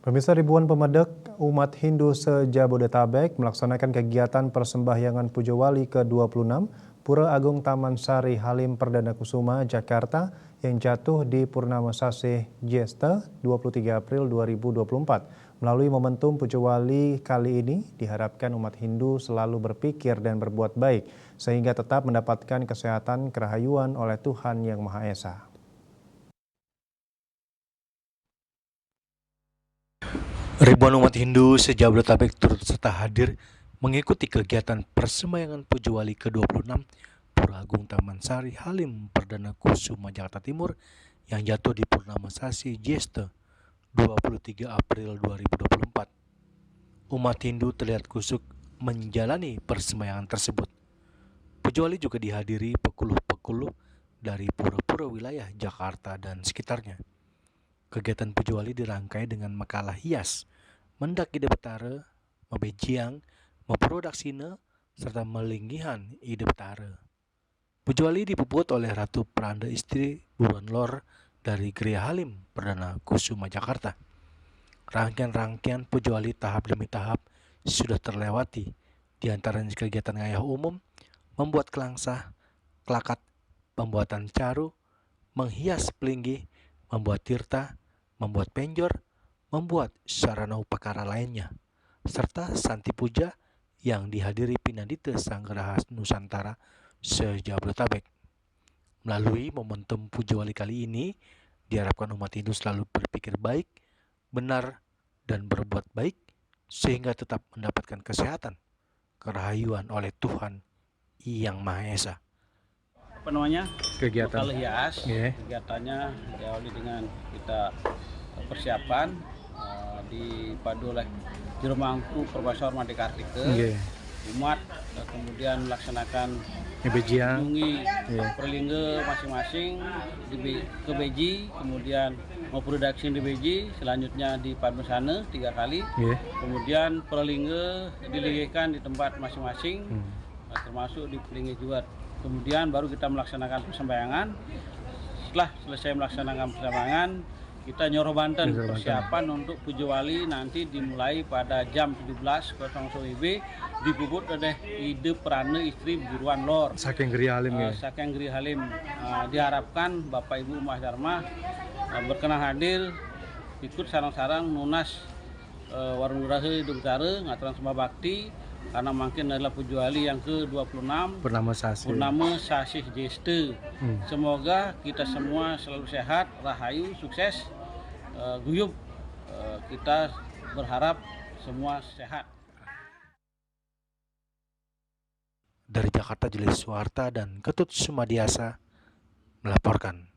Pemirsa, ribuan pemedek umat Hindu se-Jabodetabek melaksanakan kegiatan persembahyangan Puja Wali ke-26 Pura Agung Taman Sari Halim Perdana Kusuma, Jakarta yang jatuh di Purnama Sasih Jesta 23 April 2024. Melalui momentum Puja Wali kali ini, diharapkan umat Hindu selalu berpikir dan berbuat baik sehingga tetap mendapatkan kesehatan kerahayuan oleh Tuhan Yang Maha Esa. Ribuan umat Hindu se-Jabodetabek turut serta hadir mengikuti kegiatan persembahyangan Puja Wali ke-26 Pura Agung Taman Sari Halim Perdana Kusuma, Jakarta Timur yang jatuh di Purnama Sasi Jesta 23 April 2024. Umat Hindu terlihat kusuk menjalani persembahyangan tersebut. Puja Wali juga dihadiri pekuluh-pekuluh dari pura-pura wilayah Jakarta dan sekitarnya. Kegiatan Puja Wali dirangkai dengan makalah hias, mendak ide betara, mebejiang, memprodaksina, serta melinggihan ide betara. Puja Wali dipuput oleh Ratu Pranda Istri Buruan Lor dari Geria Halim Perdana Kusuma, Jakarta. Rangkaian-rangkaian Puja Wali tahap demi tahap sudah terlewati, di antaranya kegiatan ngayah umum, membuat kelangsah, kelakat, pembuatan caru, menghias pelinggih, membuat tirta, membuat penjor, membuat sarana upakara lainnya, serta santi puja yang dihadiri Pinadite Sanggeraha Nusantara se-Jabodetabek. Melalui momentum Puja Wali kali ini, diharapkan umat Hindu selalu berpikir baik, benar, dan berbuat baik sehingga tetap mendapatkan kesehatan, kerahayuan oleh Tuhan Yang Maha Esa. Kegiatan lokal hias, kegiatannya diawali dengan kita persiapan dipadu oleh Juru Mangku Profesor Madekartike, umat kemudian melaksanakan mengunjungi perlingga masing-masing ke Beji, kemudian mau produksi di Beji, selanjutnya di Padmasana 3 kali, kemudian perlingga dilinggikan di tempat masing-masing, termasuk di Pelinggi juga. Kemudian baru kita melaksanakan persembahyangan. Setelah selesai melaksanakan persembahyangan, kita nyoroh Banten persiapan untuk Puja Wali nanti dimulai pada jam 17.00 WIB dipuput oleh Ide Prana Istri Buruan Lor. Saking Geria Halim Saking Geria Halim. Diharapkan Bapak Ibu Mas Dharma berkenan hadir ikut sarang-sarang nunas Warung Rahe Ide Betara ngaturan sembah bakti karena makin adalah Puja Wali yang ke-26 Purnama Sasih Jesta. Semoga kita semua selalu sehat, rahayu, sukses, guyup. Kita berharap semua sehat. Dari Jakarta, Julius Suharta dan Ketut Sumadiasa melaporkan.